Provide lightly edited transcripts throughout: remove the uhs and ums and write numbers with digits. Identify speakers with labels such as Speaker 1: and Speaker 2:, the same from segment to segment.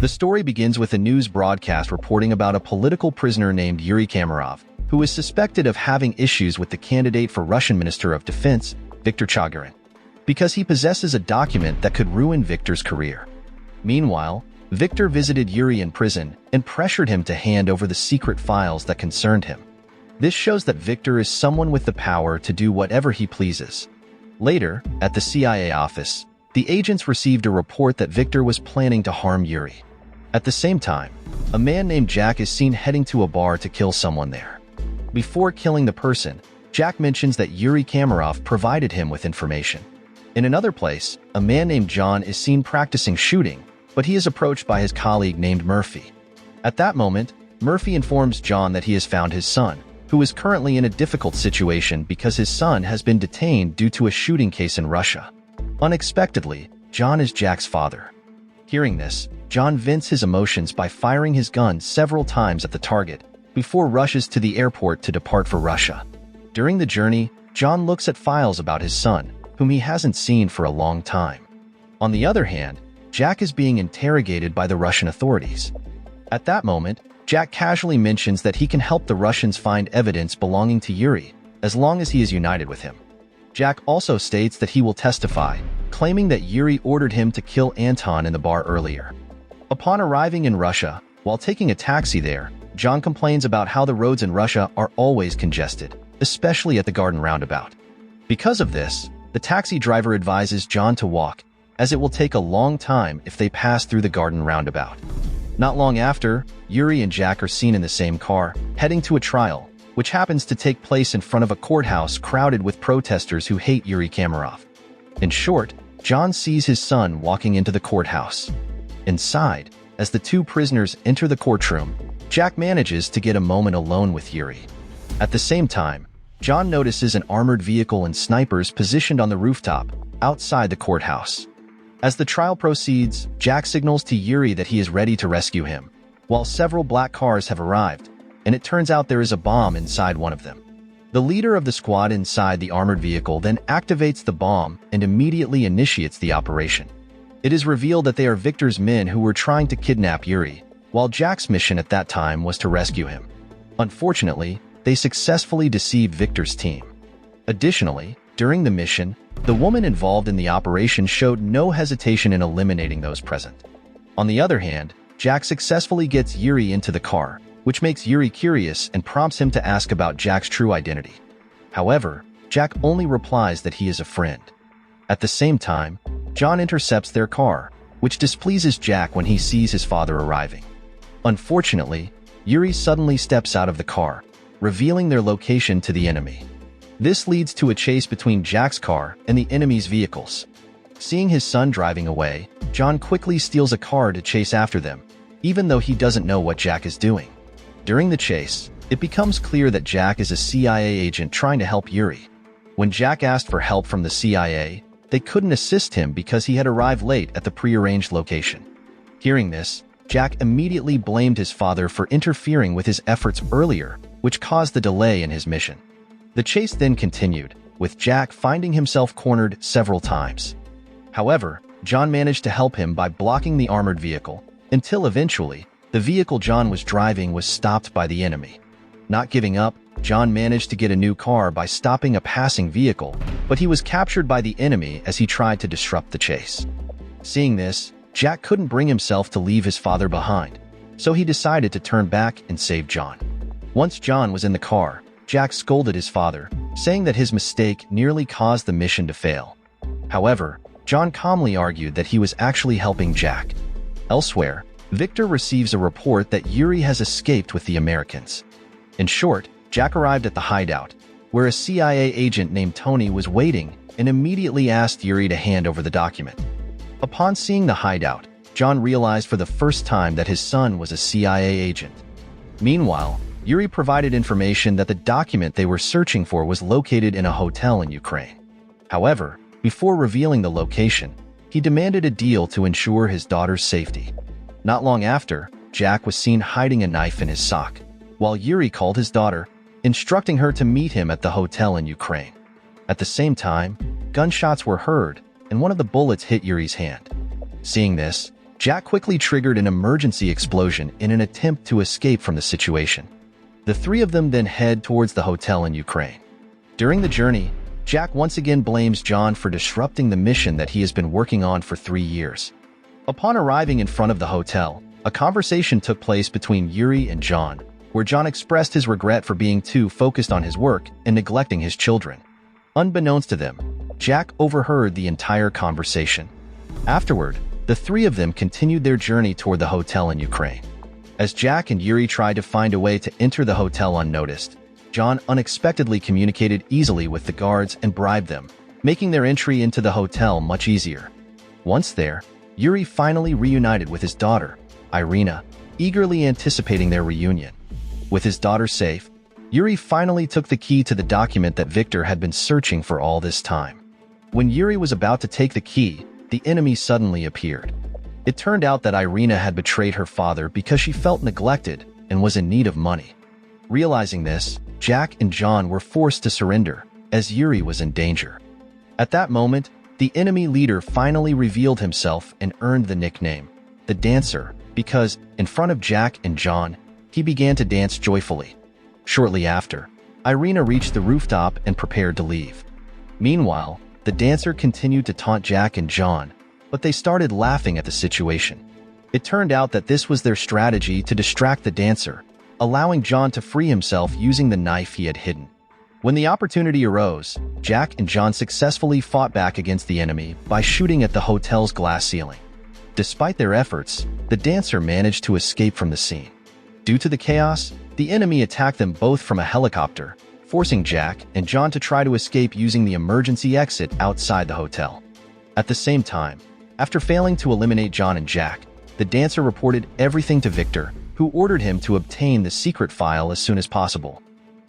Speaker 1: The story begins with a news broadcast reporting about a political prisoner named Yuri Kamarov, who is suspected of having issues with the candidate for Russian Minister of Defense, Viktor Chagarin, because he possesses a document that could ruin Viktor's career. Meanwhile, Viktor visited Yuri in prison and pressured him to hand over the secret files that concerned him. This shows that Viktor is someone with the power to do whatever he pleases. Later, at the CIA office, the agents received a report that Viktor was planning to harm Yuri. At the same time, a man named Jack is seen heading to a bar to kill someone there. Before killing the person, Jack mentions that Yuri Kamarov provided him with information. In another place, a man named John is seen practicing shooting, but he is approached by his colleague named Murphy. At that moment, Murphy informs John that he has found his son, who is currently in a difficult situation because his son has been detained due to a shooting case in Russia. Unexpectedly, John is Jack's father. Hearing this, John vents his emotions by firing his gun several times at the target before rushes to the airport to depart for Russia. During the journey, John looks at files about his son, whom he hasn't seen for a long time. On the other hand, Jack is being interrogated by the Russian authorities. At that moment, Jack casually mentions that he can help the Russians find evidence belonging to Yuri, as long as he is united with him. Jack also states that he will testify, claiming that Yuri ordered him to kill Anton in the bar earlier. Upon arriving in Russia, while taking a taxi there, John complains about how the roads in Russia are always congested, especially at the Garden Roundabout. Because of this, the taxi driver advises John to walk, as it will take a long time if they pass through the Garden Roundabout. Not long after, Yuri and Jack are seen in the same car, heading to a trial, which happens to take place in front of a courthouse crowded with protesters who hate Yuri Kamarov. In short, John sees his son walking into the courthouse. Inside, as the two prisoners enter the courtroom, Jack manages to get a moment alone with Yuri. At the same time, John notices an armored vehicle and snipers positioned on the rooftop, outside the courthouse. As the trial proceeds, Jack signals to Yuri that he is ready to rescue him, while several black cars have arrived, and it turns out there is a bomb inside one of them. The leader of the squad inside the armored vehicle then activates the bomb and immediately initiates the operation. It is revealed that they are Viktor's men who were trying to kidnap Yuri, while Jack's mission at that time was to rescue him. Unfortunately, they successfully deceived Viktor's team. Additionally, during the mission, the woman involved in the operation showed no hesitation in eliminating those present. On the other hand, Jack successfully gets Yuri into the car, which makes Yuri curious and prompts him to ask about Jack's true identity. However, Jack only replies that he is a friend. At the same time, John intercepts their car, which displeases Jack when he sees his father arriving. Unfortunately, Yuri suddenly steps out of the car, revealing their location to the enemy. This leads to a chase between Jack's car and the enemy's vehicles. Seeing his son driving away, John quickly steals a car to chase after them, even though he doesn't know what Jack is doing. During the chase, it becomes clear that Jack is a CIA agent trying to help Yuri. When Jack asked for help from the CIA, they couldn't assist him because he had arrived late at the prearranged location. Hearing this, Jack immediately blamed his father for interfering with his efforts earlier, which caused the delay in his mission. The chase then continued, with Jack finding himself cornered several times. However, John managed to help him by blocking the armored vehicle, until eventually, the vehicle John was driving was stopped by the enemy. Not giving up, John managed to get a new car by stopping a passing vehicle, but he was captured by the enemy as he tried to disrupt the chase. Seeing this, Jack couldn't bring himself to leave his father behind, so he decided to turn back and save John. Once John was in the car, Jack scolded his father, saying that his mistake nearly caused the mission to fail. However, John calmly argued that he was actually helping Jack. Elsewhere, Viktor receives a report that Yuri has escaped with the Americans. In short, Jack arrived at the hideout, where a CIA agent named Tony was waiting and immediately asked Yuri to hand over the document. Upon seeing the hideout, John realized for the first time that his son was a CIA agent. Meanwhile, Yuri provided information that the document they were searching for was located in a hotel in Ukraine. However, before revealing the location, he demanded a deal to ensure his daughter's safety. Not long after, Jack was seen hiding a knife in his sock, while Yuri called his daughter, instructing her to meet him at the hotel in Ukraine. At the same time, gunshots were heard, and one of the bullets hit Yuri's hand. Seeing this, Jack quickly triggered an emergency explosion in an attempt to escape from the situation. The three of them then head towards the hotel in Ukraine. During the journey, Jack once again blames John for disrupting the mission that he has been working on for 3 years. Upon arriving in front of the hotel, a conversation took place between Yuri and John, where John expressed his regret for being too focused on his work and neglecting his children. Unbeknownst to them, Jack overheard the entire conversation. Afterward, the three of them continued their journey toward the hotel in Ukraine. As Jack and Yuri tried to find a way to enter the hotel unnoticed, John unexpectedly communicated easily with the guards and bribed them, making their entry into the hotel much easier. Once there, Yuri finally reunited with his daughter, Irina, eagerly anticipating their reunion. With his daughter safe, Yuri finally took the key to the document that Victor had been searching for all this time. When Yuri was about to take the key, the enemy suddenly appeared. It turned out that Irina had betrayed her father because she felt neglected and was in need of money. Realizing this, Jack and John were forced to surrender, as Yuri was in danger. At that moment, the enemy leader finally revealed himself and earned the nickname, the Dancer, because, in front of Jack and John, he began to dance joyfully. Shortly after, Irina reached the rooftop and prepared to leave. Meanwhile, the Dancer continued to taunt Jack and John, but they started laughing at the situation. It turned out that this was their strategy to distract the Dancer, allowing John to free himself using the knife he had hidden. When the opportunity arose, Jack and John successfully fought back against the enemy by shooting at the hotel's glass ceiling. Despite their efforts, the Dancer managed to escape from the scene. Due to the chaos, the enemy attacked them both from a helicopter, forcing Jack and John to try to escape using the emergency exit outside the hotel. At the same time, after failing to eliminate John and Jack, the Dancer reported everything to Victor, who ordered him to obtain the secret file as soon as possible.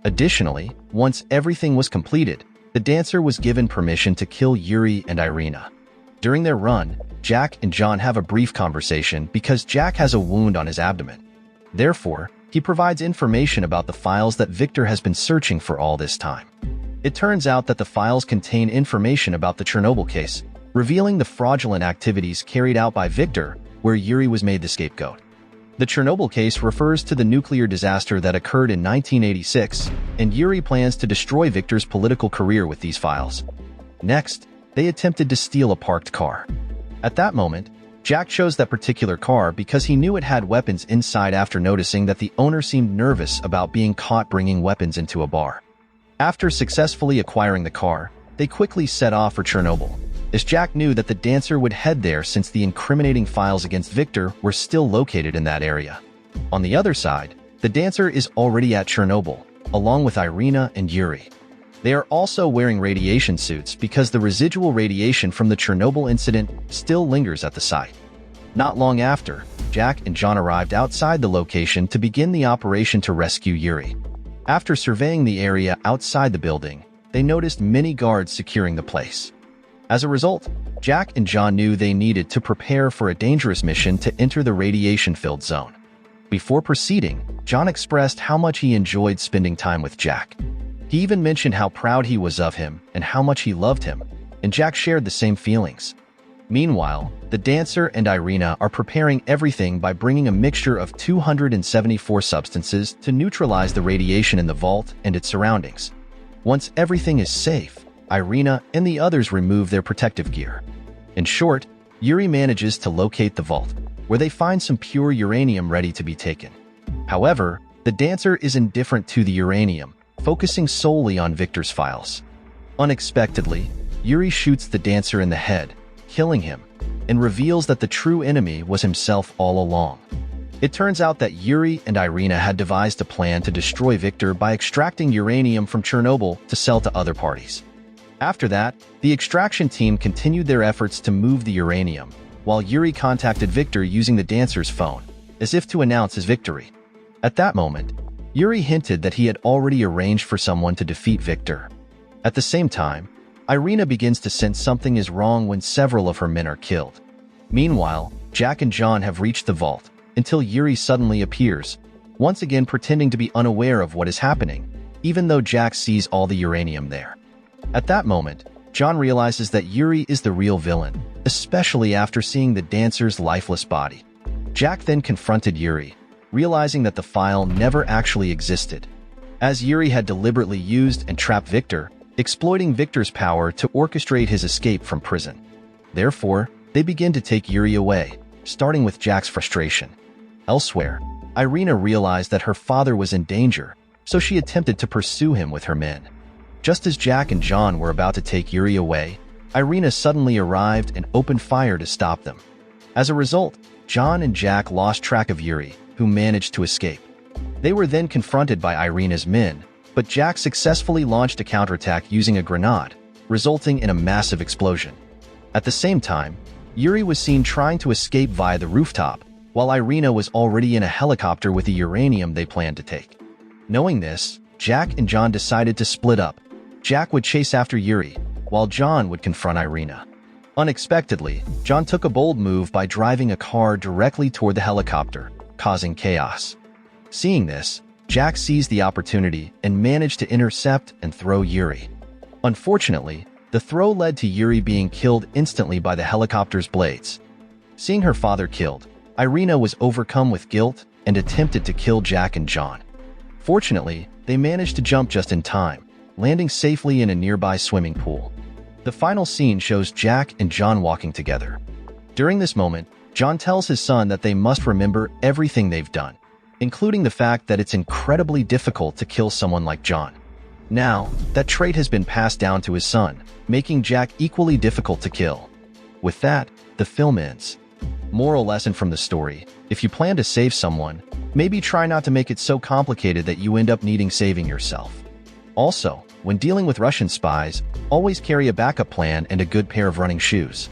Speaker 1: Additionally, once everything was completed, the Dancer was given permission to kill Yuri and Irina. During their run, Jack and John have a brief conversation because Jack has a wound on his abdomen. Therefore, he provides information about the files that Victor has been searching for all this time. It turns out that the files contain information about the Chernobyl case, revealing the fraudulent activities carried out by Victor, where Yuri was made the scapegoat. The Chernobyl case refers to the nuclear disaster that occurred in 1986, and Yuri plans to destroy Victor's political career with these files. Next, they attempted to steal a parked car. At that moment, Jack chose that particular car because he knew it had weapons inside after noticing that the owner seemed nervous about being caught bringing weapons into a bar. After successfully acquiring the car, they quickly set off for Chernobyl, as Jack knew that the Dancer would head there since the incriminating files against Victor were still located in that area. On the other side, the Dancer is already at Chernobyl, along with Irina and Yuri. They are also wearing radiation suits because the residual radiation from the Chernobyl incident still lingers at the site. Not long after, Jack and John arrived outside the location to begin the operation to rescue Yuri. After surveying the area outside the building, they noticed many guards securing the place. As a result, Jack and John knew they needed to prepare for a dangerous mission to enter the radiation-filled zone. Before proceeding, John expressed how much he enjoyed spending time with Jack. He even mentioned how proud he was of him and how much he loved him, and Jack shared the same feelings. Meanwhile, the Dancer and Irina are preparing everything by bringing a mixture of 274 substances to neutralize the radiation in the vault and its surroundings. Once everything is safe, Irina and the others remove their protective gear. In short, Yuri manages to locate the vault, where they find some pure uranium ready to be taken. However, the Dancer is indifferent to the uranium, focusing solely on Victor's files. Unexpectedly, Yuri shoots the Dancer in the head, killing him, and reveals that the true enemy was himself all along. It turns out that Yuri and Irina had devised a plan to destroy Victor by extracting uranium from Chernobyl to sell to other parties. After that, the extraction team continued their efforts to move the uranium, while Yuri contacted Victor using the Dancer's phone, as if to announce his victory. At that moment, Yuri hinted that he had already arranged for someone to defeat Victor. At the same time, Irina begins to sense something is wrong when several of her men are killed. Meanwhile, Jack and John have reached the vault, until Yuri suddenly appears, once again pretending to be unaware of what is happening, even though Jack sees all the uranium there. At that moment, John realizes that Yuri is the real villain, especially after seeing the dancer's lifeless body. Jack then confronted Yuri, realizing that the file never actually existed, as Yuri had deliberately used and trapped Victor, exploiting Victor's power to orchestrate his escape from prison. Therefore, they begin to take Yuri away, starting with Jack's frustration. Elsewhere, Irina realized that her father was in danger, so she attempted to pursue him with her men. Just as Jack and John were about to take Yuri away, Irina suddenly arrived and opened fire to stop them. As a result, John and Jack lost track of Yuri, who managed to escape. They were then confronted by Irina's men, but Jack successfully launched a counterattack using a grenade, resulting in a massive explosion. At the same time, Yuri was seen trying to escape via the rooftop, while Irina was already in a helicopter with the uranium they planned to take. Knowing this, Jack and John decided to split up. Jack would chase after Yuri, while John would confront Irina. Unexpectedly, John took a bold move by driving a car directly toward the helicopter, causing chaos. Seeing this, Jack seized the opportunity and managed to intercept and throw Yuri. Unfortunately, the throw led to Yuri being killed instantly by the helicopter's blades. Seeing her father killed, Irina was overcome with guilt and attempted to kill Jack and John. Fortunately, they managed to jump just in time, landing safely in a nearby swimming pool. The final scene shows Jack and John walking together. During this moment, John tells his son that they must remember everything they've done, including the fact that it's incredibly difficult to kill someone like John. Now, that trait has been passed down to his son, making Jack equally difficult to kill. With that, the film ends. Moral lesson from the story: if you plan to save someone, maybe try not to make it so complicated that you end up needing saving yourself. Also, when dealing with Russian spies, always carry a backup plan and a good pair of running shoes.